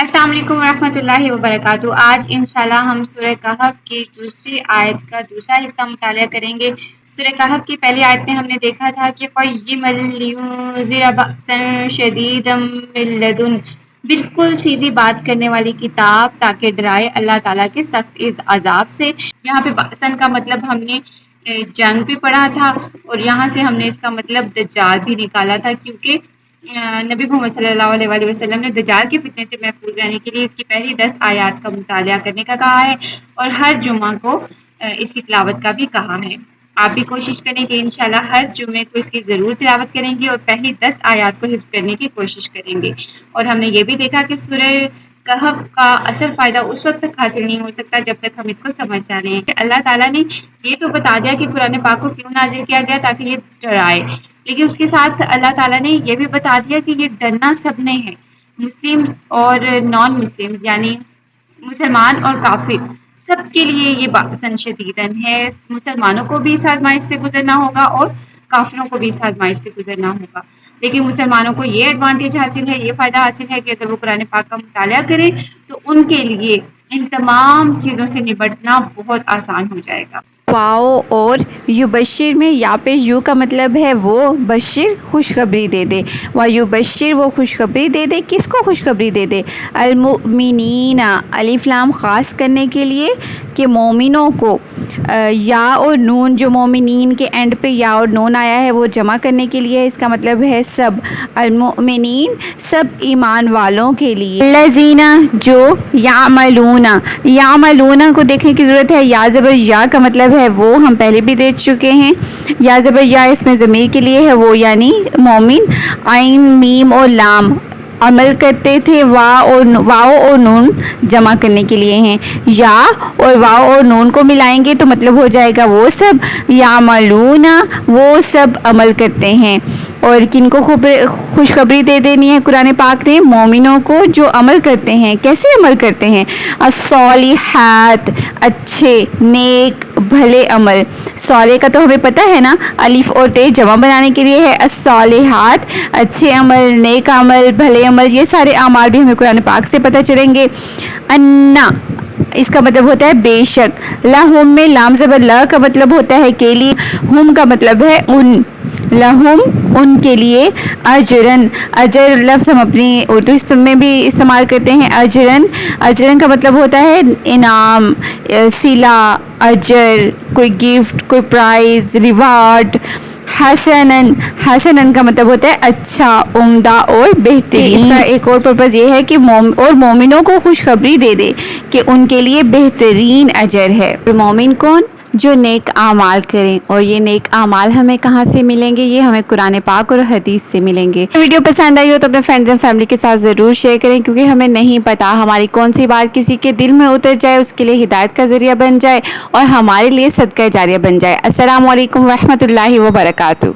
السلام علیکم ورحمۃ اللہ وبرکاتہ۔ آج انشاءاللہ ہم سورہ کہف کی دوسری آیت کا دوسرا حصہ مطالعہ کریں گے۔ سورہ کہف کی پہلی آیت میں ہم نے دیکھا تھا کہ قیما لینذر بأسا شدیدا من لدن، بالکل سیدھی بات کرنے والی کتاب تاکہ ڈرائے اللہ تعالیٰ کے سخت عذاب سے۔ یہاں پہ بأسن کا مطلب ہم نے جنگ بھی پڑھا تھا، اور یہاں سے ہم نے اس کا مطلب دجال بھی نکالا تھا، کیونکہ نبی محمد صلی اللہ علیہ وآلہ وسلم نے دجال کے فتنے سے محفوظ رہنے کے لیے اس کی پہلی 10 آیات کا مطالعہ کرنے کا کہا ہے، اور ہر جمعہ کو اس کی تلاوت کا بھی کہا ہے۔ آپ بھی کوشش کریں کہ انشاءاللہ ہر جمعے کو اس کی ضرور تلاوت کریں گے اور پہلی 10 آیات کو حفظ کرنے کی کوشش کریں گے۔ اور ہم نے یہ بھی دیکھا کہ سورہ کہف کا اصل فائدہ اس وقت تک حاصل نہیں ہو سکتا جب تک ہم اس کو سمجھ نہ لیں کہ اللہ تعالیٰ نے یہ تو بتا دیا کہ قرآن پاک کو کیوں نازل کیا گیا، تاکہ یہ ڈرائے، لیکن اس کے ساتھ اللہ تعالیٰ نے یہ بھی بتا دیا کہ یہ ڈرنا سب نے ہے، مسلم اور نان مسلم، یعنی مسلمان اور کافر، سب کے لیے یہ بأسن شدیدن ہے۔ مسلمانوں کو بھی اس آزمائش سے گزرنا ہوگا اور کافروں کو بھی اس آزمائش سے گزرنا ہوگا، لیکن مسلمانوں کو یہ ایڈوانٹیج حاصل ہے، یہ فائدہ حاصل ہے کہ اگر وہ قرآن پاک کا مطالعہ کریں تو ان کے لیے ان تمام چیزوں سے نپٹنا بہت آسان ہو جائے گا۔ واؤ اور یبشر میں یا پہ یو کا مطلب ہے وہ بشر خوشخبری دے دے، و یبشر وہ خوشخبری دے دے، کس کو خوشخبری دے دے؟ المؤمنین، الف لام خاص کرنے کے لیے کہ مومنوں کو، یا اور نون جو مومنین کے اینڈ پہ یا اور نون آیا ہے وہ جمع کرنے کے لیے، اس کا مطلب ہے سب، المؤمنین سب ایمان والوں کے لیے۔ الذین جو یعملون، یعملون کو دیکھنے کی ضرورت ہے، یا زبر یا کا مطلب ہے وہ، ہم پہلے بھی دیکھ چکے ہیں، یا زبر یا اس میں ضمیر کے لیے ہے وہ، یعنی مومن، عین میم اور لام عمل کرتے تھے، واؤ اور نون جمع کرنے کے لیے ہیں، یا اور واؤ اور نون کو ملائیں گے تو مطلب ہو جائے گا وہ سب، یعملون وہ سب عمل کرتے ہیں۔ اور کن کو خوشخبری دے دینی ہے قرآن پاک نے؟ مومنوں کو جو عمل کرتے ہیں۔ کیسے عمل کرتے ہیں؟ الصالحات، اچھے نیک بھلے عمل۔ صالح کا تو ہمیں پتہ ہے نا، الف اور تے جمع بنانے کے لیے ہے، الصالحات اچھے عمل، نیک عمل، بھلے عمل، یہ سارے اعمال بھی ہمیں قرآن پاک سے پتہ چلیں گے۔ انا اس کا مطلب ہوتا ہے بے شک، لہم میں لام زبر لا کا مطلب ہوتا ہے کے لیے، ہم کا مطلب ہے ان، لہم ان کے لیے، اجرن، اجر لفظ ہم اپنی اردو میں بھی استعمال کرتے ہیں، اجرن، اجرن کا مطلب ہوتا ہے انعام، صلہ، اجر، کوئی گفٹ، کوئی پرائز، ریوارڈ۔ حسنن، حسنن کا مطلب ہوتا ہے اچھا، عمدہ اور بہترین۔ اس کا ایک اور پرپز یہ ہے کہ مومنوں کو خوشخبری دے دے کہ ان کے لیے بہترین اجر ہے۔ مومن کون؟ جو نیک اعمال کریں، اور یہ نیک اعمال ہمیں کہاں سے ملیں گے؟ یہ ہمیں قرآن پاک اور حدیث سے ملیں گے۔ ویڈیو پسند آئی ہو تو اپنے فرینڈز اینڈ فیملی کے ساتھ ضرور شیئر کریں، کیونکہ ہمیں نہیں پتا ہماری کون سی بات کسی کے دل میں اتر جائے، اس کے لیے ہدایت کا ذریعہ بن جائے اور ہمارے لیے صدقہ جاریہ بن جائے۔ السلام علیکم ورحمۃ اللہ وبرکاتہ۔